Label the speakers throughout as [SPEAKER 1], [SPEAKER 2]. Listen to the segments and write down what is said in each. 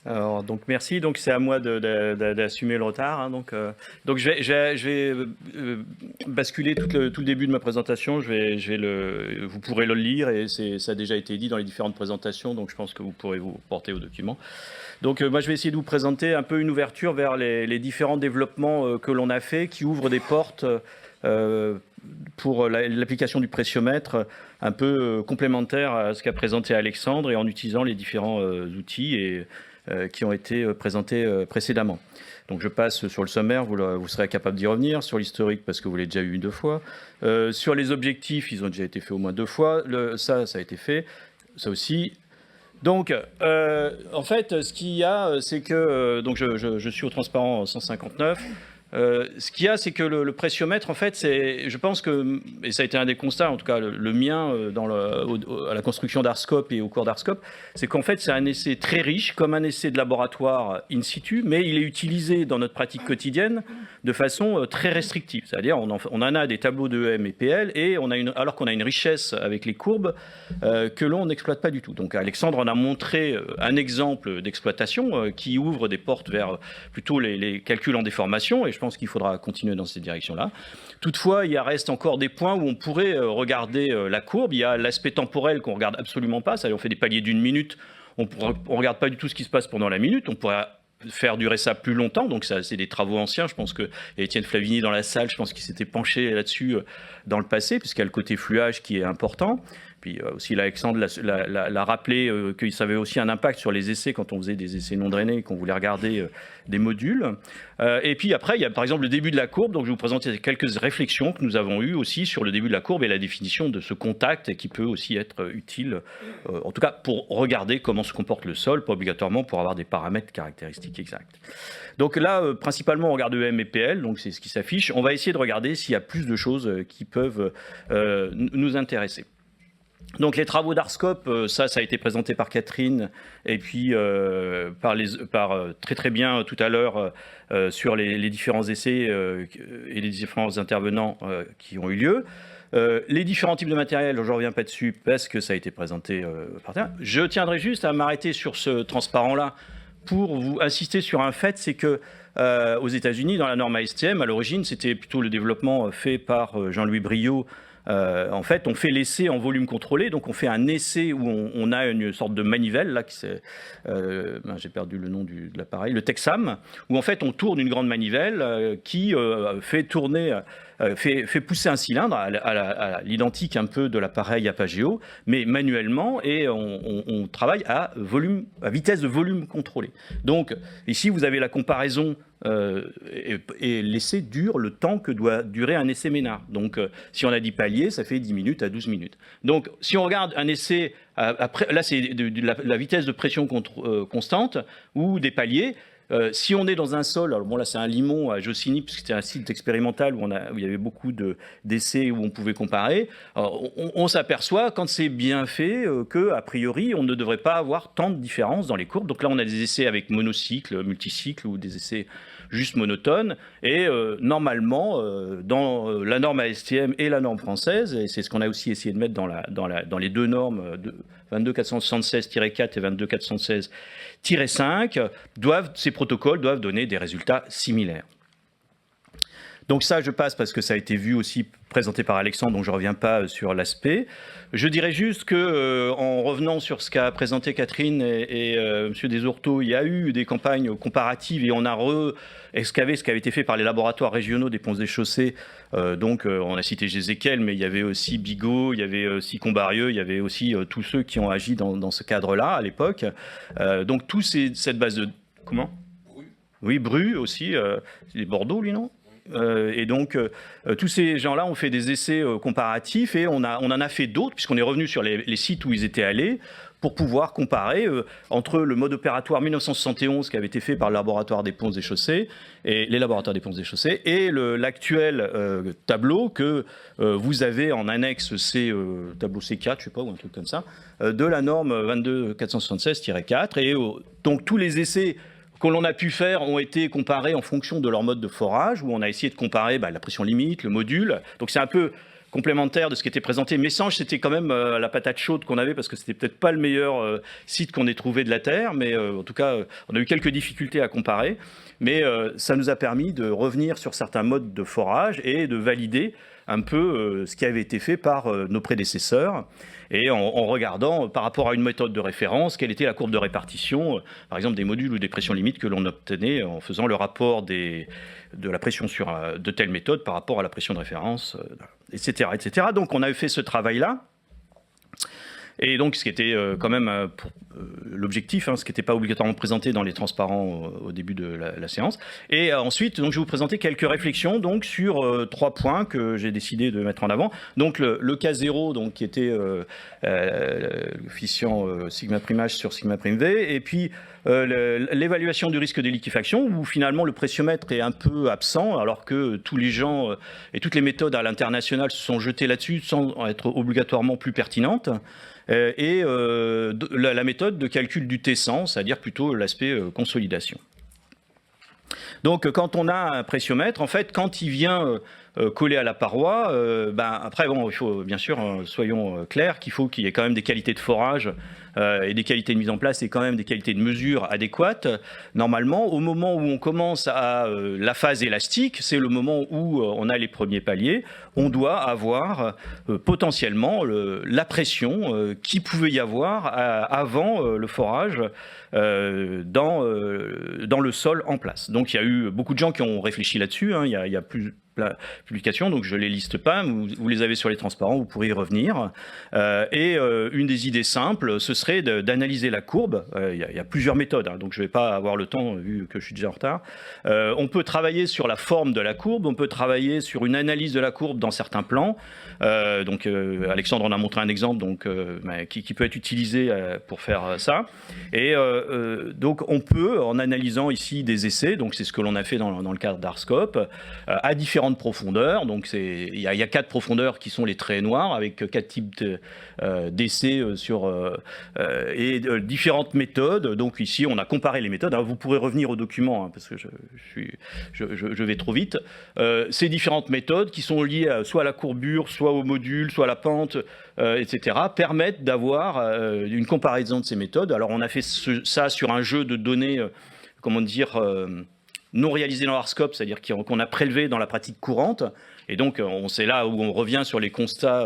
[SPEAKER 1] Alors, donc merci. Donc c'est à moi d'assumer le retard, hein. Donc je vais basculer tout le début de ma présentation. Vous pourrez le lire et ça a déjà été dit dans les différentes présentations. Donc je pense que vous pourrez vous porter au document. Donc moi je vais essayer de vous présenter un peu une ouverture vers les différents développements que l'on a fait, qui ouvrent des portes pour l'application du pressiomètre un peu complémentaire à ce qu'a présenté Alexandre, et en utilisant les différents outils qui ont été présentés précédemment. Donc je passe sur le sommaire, vous serez capable d'y revenir, sur l'historique parce que vous l'avez déjà eu 2 fois, sur les objectifs, ils ont déjà été faits au moins 2 fois, ça a été fait, ça aussi. Donc en fait, ce qu'il y a, c'est que, donc je suis au transparent 159, ce qu'il y a, c'est que le pressiomètre, en fait, je pense que, et ça a été un des constats, en tout cas le mien, à la construction d'Arscope et au cours d'Arscope, c'est qu'en fait, c'est un essai très riche, comme un essai de laboratoire in situ, mais il est utilisé dans notre pratique quotidienne de façon très restrictive. C'est-à-dire, on en a des tableaux de EM et PL, et alors qu'on a une richesse avec les courbes que l'on n'exploite pas du tout. Donc, Alexandre en a montré un exemple d'exploitation qui ouvre des portes vers plutôt les calculs en déformation, et je pense qu'il faudra continuer dans cette direction-là. Toutefois, il reste encore des points où on pourrait regarder la courbe. Il y a l'aspect temporel qu'on ne regarde absolument pas. C'est-à-dire, on fait des paliers d'1 minute. On ne regarde pas du tout ce qui se passe pendant la minute. On pourrait faire durer ça plus longtemps. Donc, ça, c'est des travaux anciens. Je pense que Étienne Flavigny dans la salle, je pense qu'il s'était penché là-dessus dans le passé, puisqu'il y a le côté fluage qui est important. Puis aussi, Alexandre l'a rappelé qu'il ça avait aussi un impact sur les essais quand on faisait des essais non drainés, qu'on voulait regarder des modules. Et puis après, il y a par exemple le début de la courbe. Donc je vais vous présenter quelques réflexions que nous avons eues aussi sur le début de la courbe et la définition de ce contact, et qui peut aussi être utile, en tout cas pour regarder comment se comporte le sol, pas obligatoirement pour avoir des paramètres caractéristiques exacts. Donc là, principalement, on regarde EM et PL, donc c'est ce qui s'affiche. On va essayer de regarder s'il y a plus de choses qui peuvent nous intéresser. Donc les travaux d'Arscope, ça a été présenté par Catherine et puis très bien tout à l'heure sur les différents essais et les différents intervenants qui ont eu lieu. Les différents types de matériel, je ne reviens pas dessus parce que ça a été présenté par terre. Je tiendrai juste à m'arrêter sur ce transparent-là pour vous insister sur un fait, c'est que aux États-Unis, dans la norme ASTM, à l'origine, c'était plutôt le développement fait par Jean-Louis Briot. En fait, on fait l'essai en volume contrôlé, donc on fait un essai où on a une sorte de manivelle, là, j'ai perdu le nom de l'appareil, le Texam, où en fait on tourne une grande manivelle qui fait pousser un cylindre à l'identique un peu de l'appareil Apageo, mais manuellement, et on travaille à vitesse de volume contrôlé. Donc ici, vous avez la comparaison. Et l'essai dure le temps que doit durer un essai Ménard. Donc, si on a 10 paliers, ça fait 10 minutes à 12 minutes. Donc, si on regarde un essai, là, c'est la vitesse de pression constante ou des paliers. Si on est dans un sol, alors bon là c'est un limon à Jossigny, puisque c'était un site expérimental où il y avait beaucoup d'essais où on pouvait comparer, on s'aperçoit quand c'est bien fait qu'a priori on ne devrait pas avoir tant de différences dans les courbes. Donc là on a des essais avec monocycle, multicycle ou des essais juste monotones, et normalement dans la norme ASTM et la norme française, et c'est ce qu'on a aussi essayé de mettre dans les deux normes 22476-4 et 22476-5, ces protocoles doivent donner des résultats similaires. Donc ça, je passe parce que ça a été vu aussi, présenté par Alexandre, donc je ne reviens pas sur l'aspect. Je dirais juste que, en revenant sur ce qu'a présenté Catherine et M. Desourteaux, il y a eu des campagnes comparatives et on a excavé ce qui avait été fait par les laboratoires régionaux des ponts et chaussées. Donc on a cité Gézéquel, mais il y avait aussi Bigot, il y avait aussi Combarieux, il y avait aussi tous ceux qui ont agi dans ce cadre-là à l'époque. Donc cette base de... Comment ? Oui, Bru aussi, c'est Bordeaux, lui, non ? Et donc, tous ces gens-là ont fait des essais comparatifs et on en a fait d'autres, puisqu'on est revenu sur les sites où ils étaient allés, pour pouvoir comparer entre le mode opératoire 1971 qui avait été fait par le laboratoire des ponts et chaussées, et les laboratoires des ponts et chaussées, et l'actuel tableau que vous avez en annexe tableau C4, je sais pas, ou un truc comme ça, de la norme 22476-4. Et donc tous les essais que l'on a pu faire ont été comparés en fonction de leur mode de forage, où on a essayé de comparer la pression limite, le module. Donc c'est un peu complémentaire de ce qui était présenté. Messanges, c'était quand même la patate chaude qu'on avait parce que c'était peut-être pas le meilleur site qu'on ait trouvé de la Terre, mais en tout cas, on a eu quelques difficultés à comparer. Mais ça nous a permis de revenir sur certains modes de forage et de valider un peu ce qui avait été fait par nos prédécesseurs, et en regardant par rapport à une méthode de référence, quelle était la courbe de répartition, par exemple des modules ou des pressions limites que l'on obtenait en faisant le rapport de la pression sur de telle méthode par rapport à la pression de référence, etc., etc. Donc on avait fait ce travail-là. Et donc, ce qui était quand même l'objectif, ce qui n'était pas obligatoirement présenté dans les transparents au début de la séance. Et ensuite, donc, je vais vous présenter quelques réflexions donc, sur 3 points que j'ai décidé de mettre en avant. Donc, le cas 0, donc, qui était le coefficient sigma prime H sur sigma prime V, et puis l'évaluation du risque de liquéfaction, où finalement le pressiomètre est un peu absent, alors que tous les gens et toutes les méthodes à l'international se sont jetées là-dessus sans être obligatoirement plus pertinentes. Et la méthode de calcul du T100, c'est-à-dire plutôt l'aspect consolidation. Donc quand on a un pressiomètre, en fait, quand il vient coller à la paroi, après, bon, il faut bien sûr, soyons clairs, qu'il faut qu'il y ait quand même des qualités de forage et des qualités de mise en place et quand même des qualités de mesure adéquates. Normalement, au moment où on commence à la phase élastique, c'est le moment où on a les premiers paliers, on doit avoir potentiellement la pression qui pouvait y avoir avant le forage dans le sol en place. Donc il y a eu beaucoup de gens qui ont réfléchi là-dessus, il y a plus publications, donc je ne les liste pas, vous les avez sur les transparents, vous pourrez y revenir. Et une des idées simples, ce serait d'analyser la courbe. Il y a plusieurs méthodes, donc je ne vais pas avoir le temps, vu que je suis déjà en retard. On peut travailler sur la forme de la courbe, on peut travailler sur une analyse de la courbe dans certains plans. Donc Alexandre en a montré un exemple donc, qui peut être utilisé pour faire ça. Et donc on peut, en analysant ici des essais, donc c'est ce que l'on a fait dans le cadre d'Arscope, à différentes profondeurs. Donc il y a 4 profondeurs qui sont les traits noirs, avec 4 types d'essais et différentes méthodes. Donc ici on a comparé les méthodes. Vous pourrez revenir au document parce que je vais trop vite. Ces différentes méthodes qui sont liées soit à la courbure, soit au module, soit à la pente, etc., permettent d'avoir une comparaison de ces méthodes. Alors on a fait ça sur un jeu de données, comment dire, non réalisé dans Arscope, c'est-à-dire qu'on a prélevé dans la pratique courante. Et donc, c'est là où on revient sur les constats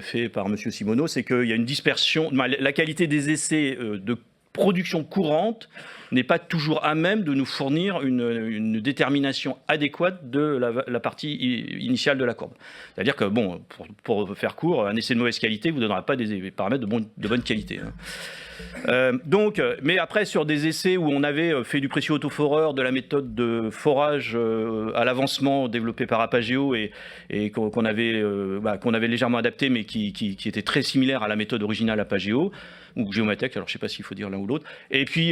[SPEAKER 1] faits par M. Simoneau, c'est qu'il y a une dispersion. La qualité des essais de production courante n'est pas toujours à même de nous fournir une détermination adéquate de la partie initiale de la courbe. C'est-à-dire que, bon, pour faire court, un essai de mauvaise qualité ne vous donnera pas des paramètres de bonne qualité. Mais après, sur des essais où on avait fait du précieux autoforeur, de la méthode de forage à l'avancement développée par Apageo et qu'on avait légèrement adapté, mais qui était très similaire à la méthode originale Apageo, ou Geomatech, alors je ne sais pas s'il faut dire l'un ou l'autre, et puis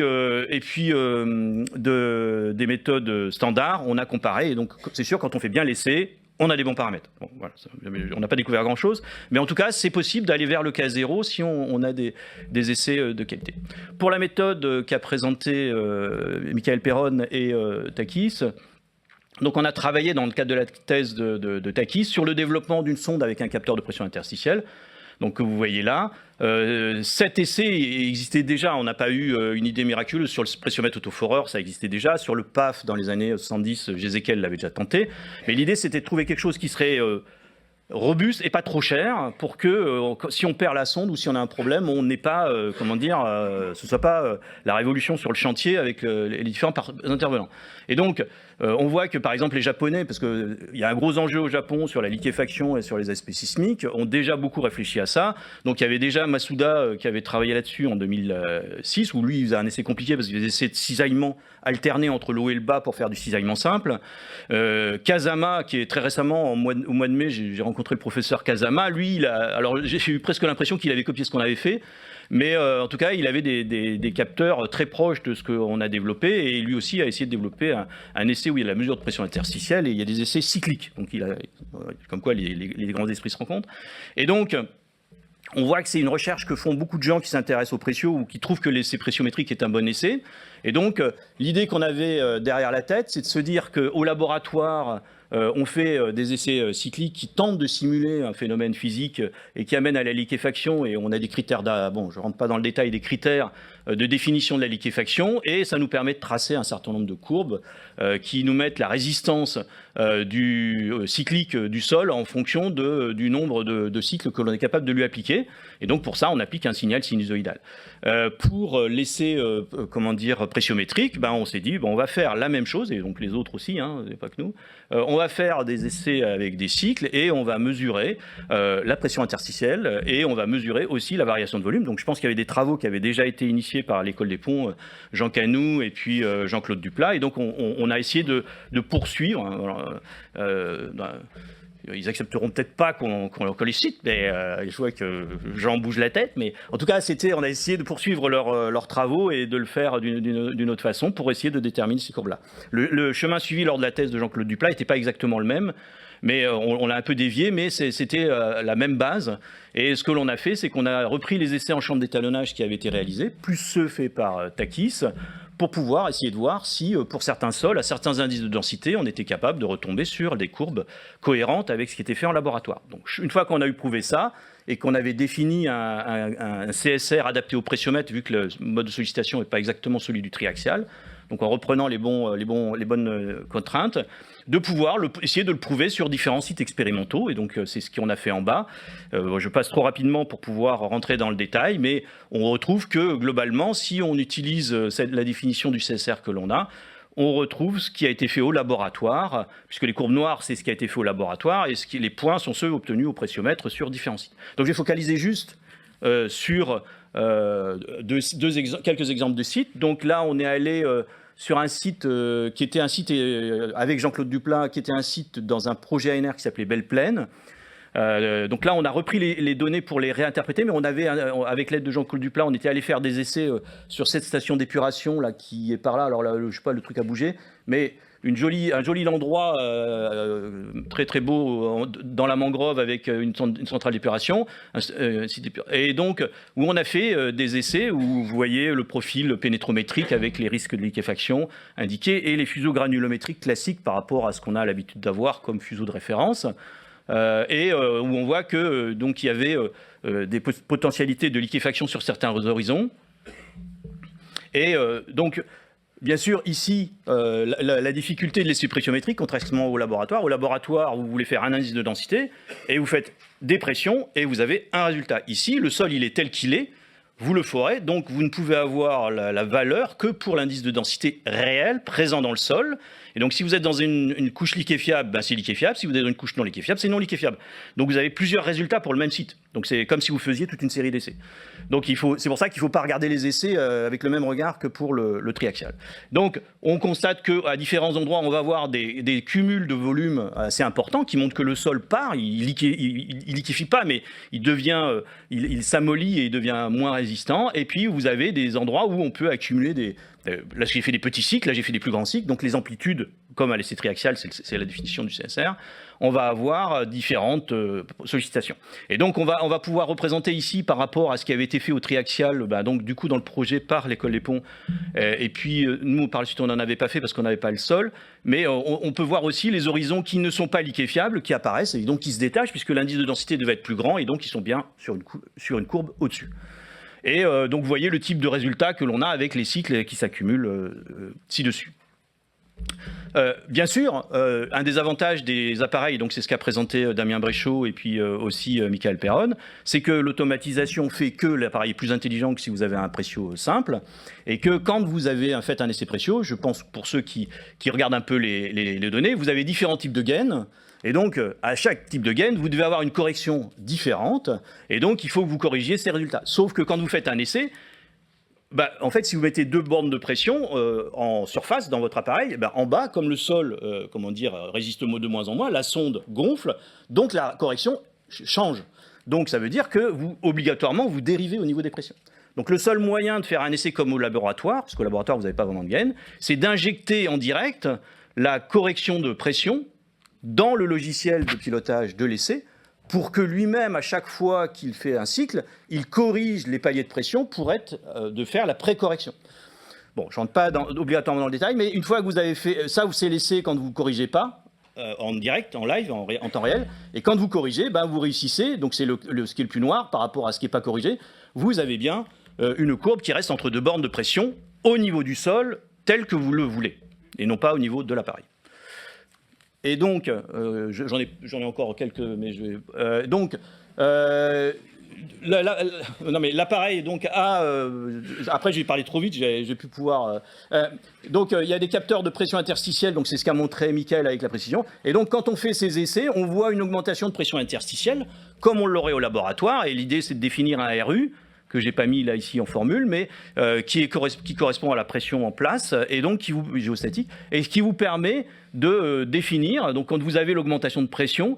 [SPEAKER 1] des méthodes standards, on a comparé, et donc c'est sûr, quand on fait bien l'essai, on a des bons paramètres. Bon, voilà, on n'a pas découvert grand-chose, mais en tout cas, c'est possible d'aller vers le cas 0 si on a des essais de qualité. Pour la méthode qu'a présentée Michael Perron et Takis, donc on a travaillé dans le cadre de la thèse de Takis sur le développement d'une sonde avec un capteur de pression interstitielle. Donc que vous voyez là, cet essai existait déjà, on n'a pas eu une idée miraculeuse sur le pressiomètre autoforeur, ça existait déjà, sur le PAF dans les années 70, Gézékel l'avait déjà tenté, mais l'idée c'était de trouver quelque chose qui serait robuste et pas trop cher pour que si on perd la sonde ou si on a un problème, on n'ait pas, ce soit pas la révolution sur le chantier avec les différents intervenants. Et donc, on voit que par exemple les Japonais, parce qu'il y a un gros enjeu au Japon sur la liquéfaction et sur les aspects sismiques, ont déjà beaucoup réfléchi à ça. Donc il y avait déjà Masuda qui avait travaillé là-dessus en 2006, où lui il faisait un essai compliqué parce qu'il faisait essai de cisaillement alterné entre le haut et le bas pour faire du cisaillement simple. Kazama, qui est très récemment, au mois de mai, j'ai rencontré le professeur Kazama, lui, alors j'ai eu presque l'impression qu'il avait copié ce qu'on avait fait, mais en tout cas, il avait des capteurs très proches de ce qu'on a développé, et lui aussi a essayé de développer un essai où il y a la mesure de pression interstitielle, et il y a des essais cycliques, donc comme quoi les grands esprits se rencontrent. Et donc, on voit que c'est une recherche que font beaucoup de gens qui s'intéressent aux précieux ou qui trouvent que l'essai pressiométrique est un bon essai. Et donc, l'idée qu'on avait derrière la tête, c'est de se dire qu'au laboratoire, on fait des essais cycliques qui tentent de simuler un phénomène physique et qui amènent à la liquéfaction, et on a des critères, bon, je ne rentre pas dans le détail des critères de définition de la liquéfaction, et ça nous permet de tracer un certain nombre de courbes qui nous mettent la résistance du cyclique du sol en fonction du nombre de cycles que l'on est capable de lui appliquer. Et donc pour ça, on applique un signal sinusoïdal. Pour l'essai, comment dire, pressiométrique, on s'est dit, on va faire la même chose, et donc les autres aussi, hein, pas que nous. On va faire des essais avec des cycles et on va mesurer la pression interstitielle et on va mesurer aussi la variation de volume. Donc je pense qu'il y avait des travaux qui avaient déjà été initiés par l'École des Ponts, Jean Canoux et puis Jean-Claude Duplat. Et donc on a essayé de poursuivre. Ils accepteront peut-être pas qu'on les cite, mais je vois que Jean bouge la tête. Mais en tout cas, on a essayé de poursuivre leurs travaux et de le faire d'une autre façon pour essayer de déterminer ces courbes-là. Le chemin suivi lors de la thèse de Jean-Claude Duplat n'était pas exactement le même, mais on l'a un peu dévié, mais c'était la même base. Et ce que l'on a fait, c'est qu'on a repris les essais en chambre d'étalonnage qui avaient été réalisés, plus ceux faits par Takis, pour pouvoir essayer de voir si, pour certains sols, à certains indices de densité, on était capable de retomber sur des courbes cohérentes avec ce qui était fait en laboratoire. Donc, une fois qu'on a eu prouvé ça, et qu'on avait défini un CSR adapté au pressiomètre, vu que le mode de sollicitation n'est pas exactement celui du triaxial, donc en reprenant les bonnes contraintes, de pouvoir essayer de le prouver sur différents sites expérimentaux. Et donc c'est ce qu'on a fait en bas. Je passe trop rapidement pour pouvoir rentrer dans le détail, mais on retrouve que globalement, si on utilise la définition du CSR que l'on a, on retrouve ce qui a été fait au laboratoire, puisque les courbes noires, c'est ce qui a été fait au laboratoire, et les points sont ceux obtenus au pressiomètre sur différents sites. Donc je vais focaliser juste sur quelques exemples de sites. Donc là, on est allé sur un site qui était un site avec Jean-Claude Duplat, qui était un site dans un projet ANR qui s'appelait Belle Plaine. Donc là, on a repris les données pour les réinterpréter, mais on avait, avec l'aide de Jean-Claude Duplat, on était allé faire des essais sur cette station d'épuration là qui est par là. Alors là, je sais pas, le truc a bougé, mais un joli endroit très très beau dans la mangrove avec une centrale d'épuration, et donc où on a fait des essais où vous voyez le profil pénétrométrique avec les risques de liquéfaction indiqués et les fuseaux granulométriques classiques par rapport à ce qu'on a l'habitude d'avoir comme fuseaux de référence. Où on voit que donc il y avait des potentialités de liquéfaction sur certains horizons. Et donc, bien sûr, ici, la difficulté de l'essai pressiométrique, contrairement au laboratoire. Au laboratoire, vous voulez faire un indice de densité et vous faites des pressions et vous avez un résultat. Ici, le sol, il est tel qu'il est. Vous le forez, donc vous ne pouvez avoir la valeur que pour l'indice de densité réel présent dans le sol. Et donc si vous êtes dans une couche liquéfiable, c'est liquéfiable. Si vous êtes dans une couche non liquéfiable, c'est non liquéfiable. Donc vous avez plusieurs résultats pour le même site. Donc c'est comme si vous faisiez toute une série d'essais. Donc c'est pour ça qu'il ne faut pas regarder les essais avec le même regard que pour le triaxial. Donc on constate qu'à différents endroits, on va avoir des cumuls de volume assez importants qui montrent que le sol part, il liquéfie pas, mais il s'amollit et il devient moins résistant. Et puis vous avez des endroits où on peut accumuler là j'ai fait des petits cycles, là j'ai fait des plus grands cycles, donc les amplitudes, comme à l'essai triaxial, c'est la définition du CSR, on va avoir différentes sollicitations. Et donc on va pouvoir représenter ici par rapport à ce qui avait été fait au triaxial, donc du coup dans le projet par l'École des Ponts, et puis nous par la suite on n'en avait pas fait parce qu'on n'avait pas le sol, mais on peut voir aussi les horizons qui ne sont pas liquéfiables, qui apparaissent et donc qui se détachent puisque l'indice de densité devait être plus grand et donc ils sont bien sur une courbe au-dessus. Et donc vous voyez le type de résultat que l'on a avec les cycles qui s'accumulent ci-dessus. Bien sûr, un des avantages des appareils, donc c'est ce qu'a présenté Damien Bréchot et puis aussi Michael Perron, c'est que l'automatisation fait que l'appareil est plus intelligent que si vous avez un pressio simple, et que quand vous avez fait un essai pressio, je pense pour ceux qui regardent un peu les données, vous avez différents types de gaines. Et donc, à chaque type de gaine, vous devez avoir une correction différente. Et donc, il faut que vous corrigiez ces résultats. Sauf que quand vous faites un essai, en fait, si vous mettez deux bornes de pression en surface dans votre appareil, en bas, comme le sol résiste de moins en moins, la sonde gonfle, donc la correction change. Donc, ça veut dire que obligatoirement, vous dérivez au niveau des pressions. Donc, le seul moyen de faire un essai comme au laboratoire, parce qu'au laboratoire, vous n'avez pas vraiment de gaine, c'est d'injecter en direct la correction de pression dans le logiciel de pilotage de l'essai pour que lui-même, à chaque fois qu'il fait un cycle, il corrige les paliers de pression pour de faire la pré-correction. Bon, je ne rentre pas obligatoirement dans le détail, mais une fois que vous avez fait ça, vous c'est laissé quand vous ne corrigez pas, en direct, en live, en temps réel. Et quand vous corrigez, ben, vous réussissez, donc c'est ce qui est le plus noir par rapport à ce qui n'est pas corrigé, vous avez bien une courbe qui reste entre deux bornes de pression au niveau du sol, tel que vous le voulez, et non pas au niveau de l'appareil. Et donc, j'en ai encore quelques, mais je vais... non mais l'appareil donc a après je vais parler trop vite, j'ai pu pouvoir donc il y a des capteurs de pression interstitielle, donc c'est ce qu'a montré Michael avec la précision, et donc quand on fait ces essais on voit une augmentation de pression interstitielle comme on l'aurait au laboratoire, et l'idée c'est de définir un RU que j'ai pas mis là ici en formule, mais qui correspond à la pression en place, et donc géostatique, et qui vous permet de définir, donc quand vous avez l'augmentation de pression,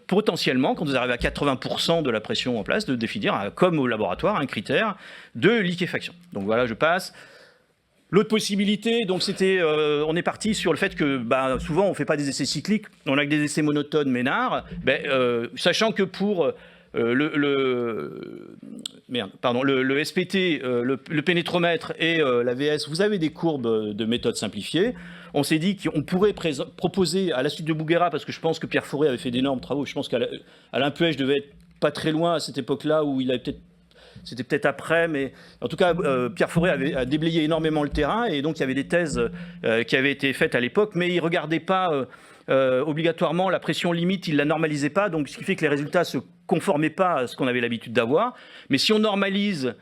[SPEAKER 1] potentiellement, quand vous arrivez à 80% de la pression en place, de définir, comme au laboratoire, un critère de liquéfaction. Donc voilà, je passe. L'autre possibilité, donc c'était, on est parti sur le fait que souvent on ne fait pas des essais cycliques, on a que des essais monotones Ménard, sachant que pour le SPT, le pénétromètre et la VS, vous avez des courbes de méthode simplifiée. On s'est dit qu'on pourrait proposer à la suite de Bouguera, parce que je pense que Pierre Fauré avait fait d'énormes travaux, je pense qu'Alain Puech devait être pas très loin à cette époque-là, où il avait peut-être... C'était peut-être après, mais en tout cas, Pierre Fauré a déblayé énormément le terrain, et donc il y avait des thèses qui avaient été faites à l'époque, mais il ne regardait pas obligatoirement la pression limite, il ne la normalisait pas, donc ce qui fait que les résultats ne se conformaient pas à ce qu'on avait l'habitude d'avoir. Mais si on normalise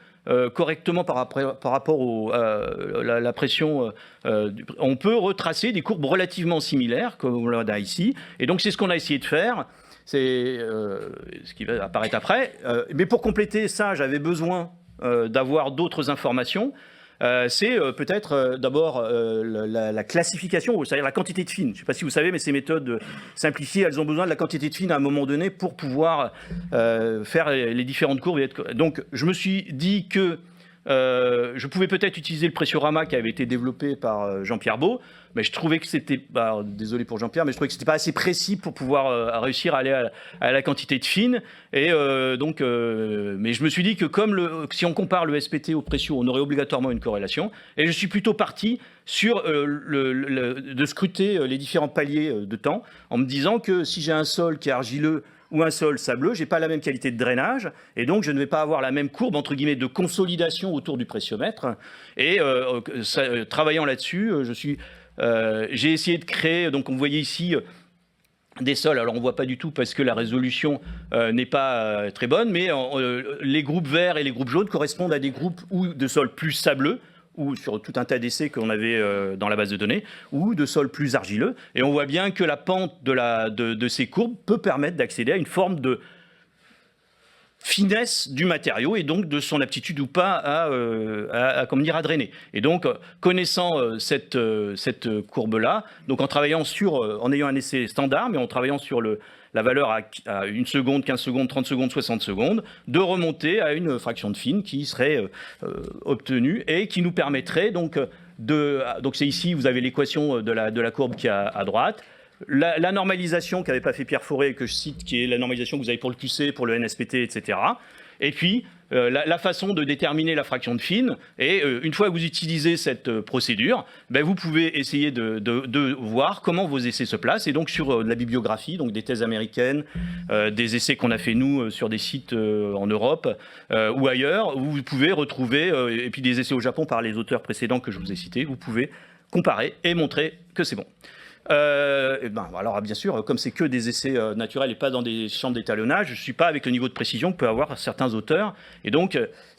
[SPEAKER 1] correctement par rapport à la pression, on peut retracer des courbes relativement similaires, comme on l'a ici, et donc c'est ce qu'on a essayé de faire. C'est ce qui va apparaître après. Mais pour compléter ça, j'avais besoin d'avoir d'autres informations. C'est peut-être d'abord la classification, c'est-à-dire la quantité de fines. Je ne sais pas si vous savez, mais ces méthodes simplifiées, elles ont besoin de la quantité de fines à un moment donné pour pouvoir faire les différentes courbes. Donc je me suis dit que je pouvais peut-être utiliser le pressiorama qui avait été développé par Jean-Pierre Beau, mais je trouvais que c'était, désolé pour Jean-Pierre, mais je trouvais que c'était pas assez précis pour pouvoir réussir à aller à la quantité de fines. Et mais je me suis dit que si on compare le SPT au pressio, on aurait obligatoirement une corrélation. Et je suis plutôt parti sur de scruter les différents paliers de temps, en me disant que si j'ai un sol qui est argileux ou un sol sableux, j'ai pas la même qualité de drainage, et donc je ne vais pas avoir la même courbe, entre guillemets, de consolidation autour du pressiomètre. Et travaillant là-dessus, j'ai essayé de créer, donc on voyait ici des sols, alors on ne voit pas du tout parce que la résolution n'est pas très bonne, mais les groupes verts et les groupes jaunes correspondent à des groupes ou de sols plus sableux, ou sur tout un tas d'essais qu'on avait dans la base de données, ou de sols plus argileux. Et on voit bien que la pente de ces courbes peut permettre d'accéder à une forme de finesse du matériau, et donc de son aptitude ou pas à drainer. Et donc, connaissant cette courbe-là, donc en ayant un essai standard, mais en travaillant sur la valeur à 1 seconde, 15 secondes, 30 secondes, 60 secondes, de remonter à une fraction de fine qui serait obtenue et qui nous permettrait donc c'est ici, vous avez l'équation de la courbe qui est à droite. La normalisation qu'avait pas fait Pierre Fauré, que je cite, qui est la normalisation que vous avez pour le QC, pour le NSPT, etc. Et puis, la façon de déterminer la fraction de fine. Et une fois que vous utilisez cette procédure, vous pouvez essayer de voir comment vos essais se placent. Et donc, sur la bibliographie, donc des thèses américaines, des essais qu'on a fait nous sur des sites en Europe ou ailleurs, où vous pouvez retrouver, et puis des essais au Japon par les auteurs précédents que je vous ai cités, vous pouvez comparer et montrer que c'est bon. Alors bien sûr, comme c'est que des essais naturels et pas dans des chambres d'étalonnage, je ne suis pas avec le niveau de précision que peuvent avoir certains auteurs. Et donc,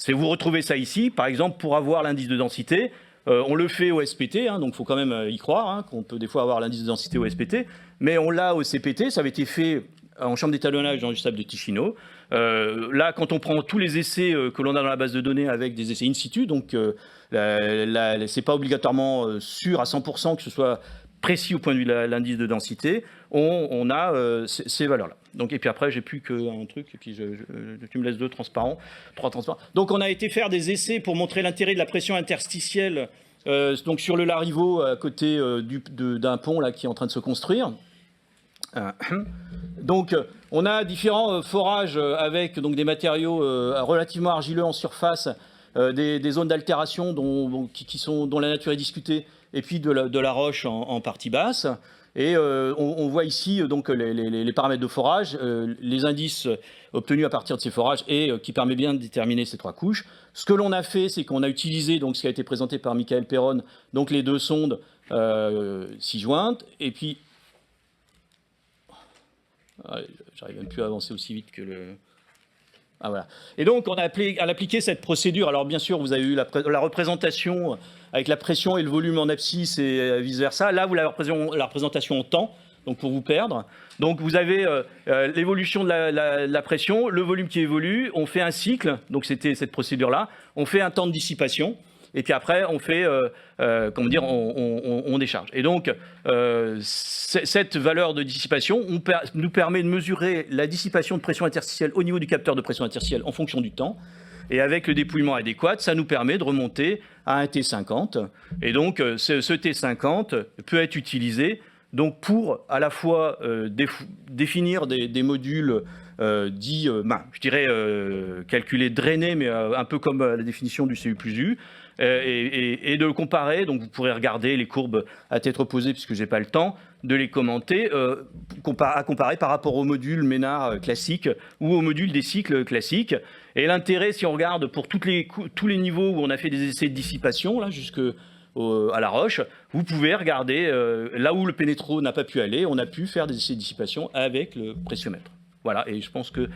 [SPEAKER 1] vous retrouvez ça ici, par exemple, pour avoir l'indice de densité, on le fait au SPT, donc il faut quand même y croire, qu'on peut des fois avoir l'indice de densité au SPT, mais on l'a au CPT, ça avait été fait en chambre d'étalonnage dans le sable de Ticino. Là, quand on prend tous les essais que l'on a dans la base de données avec des essais in situ, donc c'est pas obligatoirement sûr à 100% que ce soit précis au point de vue de l'indice de densité, on a ces valeurs-là. Donc, et puis après, j'ai plus qu'un truc, et puis tu me laisses trois transparents. Donc, on a été faire des essais pour montrer l'intérêt de la pression interstitielle donc sur le Larivot, à côté d'un pont là, qui est en train de se construire. Donc, on a différents forages avec donc, des matériaux relativement argileux en surface, des zones d'altération dont la nature est discutée, et puis de la roche en partie basse. Et on voit ici donc les paramètres de forage, les indices obtenus à partir de ces forages et qui permet bien de déterminer ces 3 couches. Ce que l'on a fait, c'est qu'on a utilisé donc ce qui a été présenté par Michael Perron, donc les 2 sondes 6 jointes, et puis j'arrive même plus à avancer aussi vite que le... Ah, voilà. Et donc, on a appliqué cette procédure. Alors, bien sûr, vous avez eu la représentation avec la pression et le volume en abscisse et vice-versa. Là, vous avez la représentation en temps, donc pour vous perdre. Donc, vous avez l'évolution de la pression, le volume qui évolue. On fait un cycle, donc c'était cette procédure-là. On fait un temps de dissipation. Et puis après, on fait, comment dire, on décharge. Et donc, cette valeur de dissipation nous permet de mesurer la dissipation de pression interstitielle au niveau du capteur de pression interstitielle en fonction du temps. Et avec le dépouillement adéquat, ça nous permet de remonter à un T50. Et donc, ce T50 peut être utilisé donc, pour à la fois définir des modules dits, je dirais, calculés, drainés, mais un peu comme la définition du CU+U, et de le comparer. Donc, vous pourrez regarder les courbes à tête reposée, puisque je n'ai pas le temps de les commenter, à comparer par rapport au module Ménard classique ou au module des cycles classiques. Et l'intérêt, si on regarde pour tous les niveaux où on a fait des essais de dissipation, là, à la roche, vous pouvez regarder là où le pénétro n'a pas pu aller, on a pu faire des essais de dissipation avec le pressiomètre. Voilà, et je pense que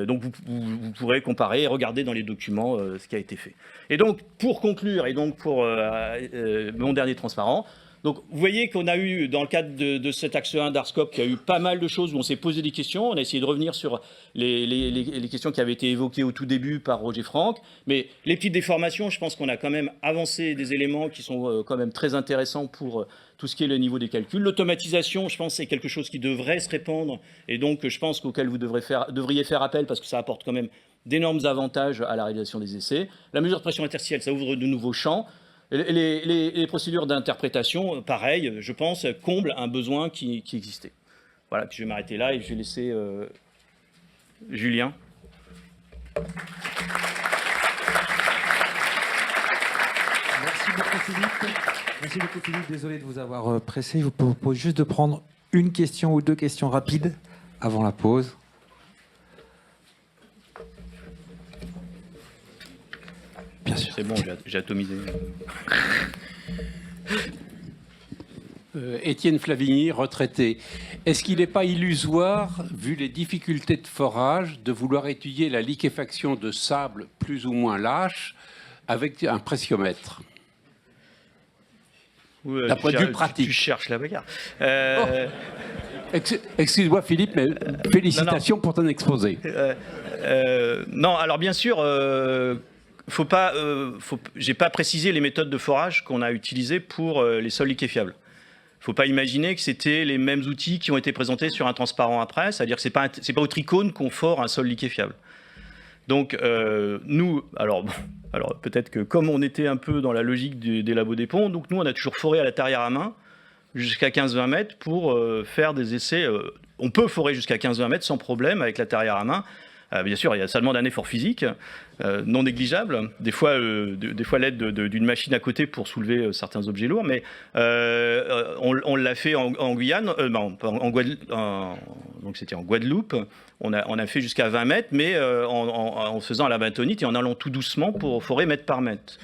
[SPEAKER 1] donc vous pourrez comparer et regarder dans les documents ce qui a été fait. Et donc, pour conclure, et donc pour mon dernier transparent, donc vous voyez qu'on a eu, dans le cadre de cet axe 1 d'Arscope, qu'il y a eu pas mal de choses où on s'est posé des questions. On a essayé de revenir sur les questions qui avaient été évoquées au tout début par Roger Franck. Mais les petites déformations, je pense qu'on a quand même avancé des éléments qui sont quand même très intéressants pour tout ce qui est le niveau des calculs. L'automatisation, je pense, c'est quelque chose qui devrait se répandre. Et donc, je pense qu'auquel vous devriez faire appel parce que ça apporte quand même d'énormes avantages à la réalisation des essais. La mesure de pression interstitielle, ça ouvre de nouveaux champs. Les procédures d'interprétation, pareil, je pense, comblent un besoin qui existait. Voilà, puis je vais m'arrêter là et je vais laisser Julien.
[SPEAKER 2] Merci beaucoup Philippe. Merci beaucoup Philippe, désolé de vous avoir pressé. Je vous propose juste de prendre une question ou 2 questions rapides avant la pause. Bien sûr.
[SPEAKER 1] C'est bon, j'ai atomisé.
[SPEAKER 3] Étienne Flavigny, retraité. Est-ce qu'il n'est pas illusoire, vu les difficultés de forage, de vouloir étudier la liquéfaction de sable plus ou moins lâche avec un pressiomètre? D'un point de vue pratique.
[SPEAKER 1] Tu cherches la bagarre.
[SPEAKER 3] Excuse-moi Philippe, mais félicitations pour ton exposé.
[SPEAKER 1] Non, alors bien sûr... j'ai pas précisé les méthodes de forage qu'on a utilisées pour les sols liquéfiables. Il ne faut pas imaginer que c'était les mêmes outils qui ont été présentés sur un transparent après, c'est-à-dire que c'est pas au tricône qu'on fore un sol liquéfiable. Donc nous, alors peut-être que comme on était un peu dans la logique des labos des ponts, donc nous on a toujours foré à la tarière à main jusqu'à 15-20 mètres pour faire des essais. On peut forer jusqu'à 15-20 mètres sans problème avec la tarière à main. Bien sûr, ça demande un effort physique non négligeable. Des fois l'aide d'une machine à côté pour soulever certains objets lourds, mais on l'a fait en Guyane, donc c'était en Guadeloupe. On a fait jusqu'à 20 mètres, mais en faisant à la bentonite et en allant tout doucement pour forer mètre par mètre.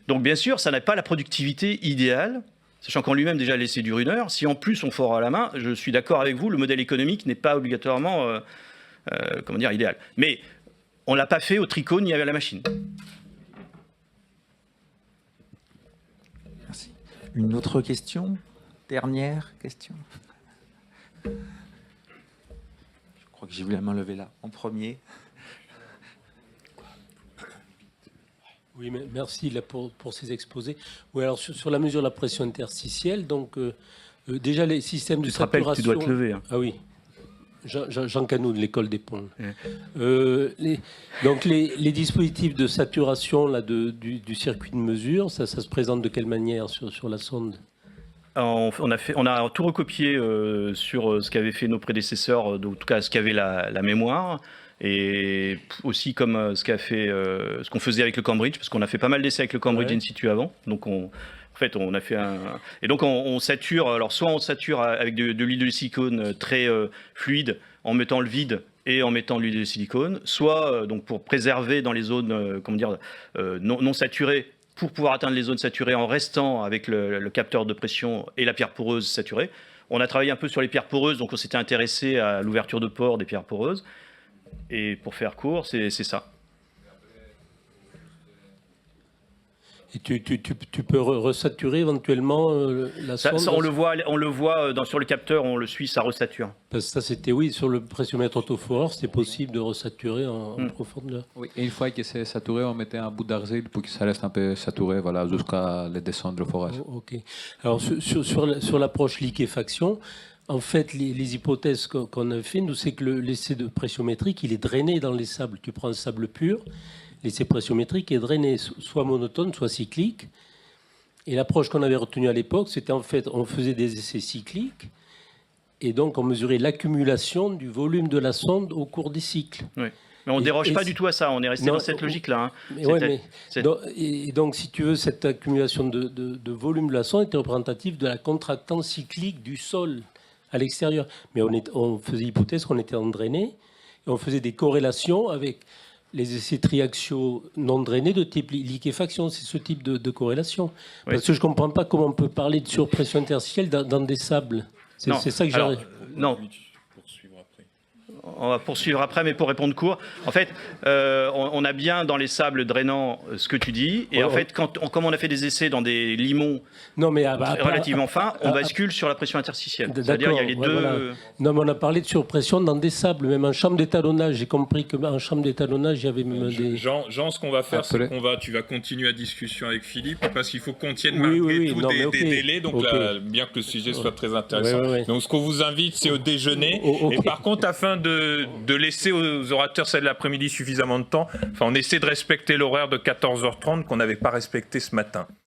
[SPEAKER 1] Donc bien sûr, ça n'a pas la productivité idéale, sachant qu'en lui-même déjà l'essai dure 1 heure. Si en plus on fore à la main, je suis d'accord avec vous, le modèle économique n'est pas obligatoirement idéal. Mais on ne l'a pas fait au tricône ni à la machine.
[SPEAKER 2] Merci. Une autre question? Dernière question? Je crois que j'ai vu la main levée là, en premier.
[SPEAKER 4] Oui, merci là, pour ces exposés. Oui, alors sur la mesure de la pression interstitielle, donc déjà les systèmes de saturation...
[SPEAKER 1] Tu te rappelles que tu dois te lever. Hein.
[SPEAKER 4] Ah oui. Jean Canou de l'école des ponts. Donc les dispositifs de saturation là, du circuit de mesure, ça se présente de quelle manière sur la sonde?
[SPEAKER 1] On a tout recopié sur ce qu'avaient fait nos prédécesseurs, en tout cas ce qu'avait la mémoire. Et aussi comme ce qu'on faisait avec le Cambridge, parce qu'on a fait pas mal d'essais avec le Cambridge in situ avant. Donc en fait, on a fait et donc on sature. Alors soit on sature avec de l'huile de silicone très fluide en mettant le vide et en mettant l'huile de silicone, soit donc pour préserver dans les zones non saturées, pour pouvoir atteindre les zones saturées en restant avec le capteur de pression et la pierre poreuse saturée. On a travaillé un peu sur les pierres poreuses, donc on s'était intéressé à l'ouverture de pores des pierres poreuses. Et pour faire court, c'est ça.
[SPEAKER 4] Et tu peux resaturer éventuellement la sonde.
[SPEAKER 1] Ça, on le voit sur le capteur, on le suit, ça resature.
[SPEAKER 4] Parce que ça, c'était, oui, sur le pressiomètre autoforeur, c'était possible de resaturer en profondeur.
[SPEAKER 5] Oui, et une fois que c'est saturé, on mettait un bout d'argile pour que ça reste un peu saturé, voilà, jusqu'à les descendre le forage.
[SPEAKER 4] Oh, ok. Alors, sur l'approche liquéfaction, en fait, les hypothèses qu'on a fait, nous, c'est que l'essai de pressiométrique, il est drainé dans les sables. Tu prends un sable pur, l'essai pressiométrique est drainé, soit monotone, soit cyclique. Et l'approche qu'on avait retenue à l'époque, c'était en fait, on faisait des essais cycliques, et donc on mesurait l'accumulation du volume de la sonde au cours des cycles.
[SPEAKER 1] Oui. Mais on ne déroge pas du tout à ça, on est resté dans cette logique-là.
[SPEAKER 4] Donc, si tu veux, cette accumulation de volume de la sonde était représentative de la contractance cyclique du sol à l'extérieur. Mais on faisait l'hypothèse qu'on était en drainé, et on faisait des corrélations avec les essais triaxiaux non drainés de type liquéfaction. C'est ce type de corrélation.
[SPEAKER 1] Oui.
[SPEAKER 4] Parce que je ne comprends pas comment on peut parler de surpression interstitielle dans des sables. C'est ça que j'arrive.
[SPEAKER 1] Non. On va poursuivre après, mais pour répondre court, en fait, on a bien dans les sables drainants ce que tu dis, et en fait, comme on a fait des essais dans des limons relativement fins, on bascule sur la pression interstitielle. C'est-à-dire il y a les deux.
[SPEAKER 4] Voilà. Non, mais on a parlé de surpression dans des sables, même en chambre d'étalonnage. J'ai compris qu'en chambre d'étalonnage, il y avait même des.
[SPEAKER 6] Jean, ce qu'on va faire, c'est tu vas continuer la discussion avec Philippe, parce qu'il faut qu'on tienne malgré tout des délais. Donc là, bien que le sujet soit très intéressant. Donc ce qu'on vous invite, c'est au déjeuner. Et par contre, afin de laisser aux orateurs celle de l'après-midi suffisamment de temps. Enfin, on essaie de respecter l'horaire de 14h30 qu'on n'avait pas respecté ce matin.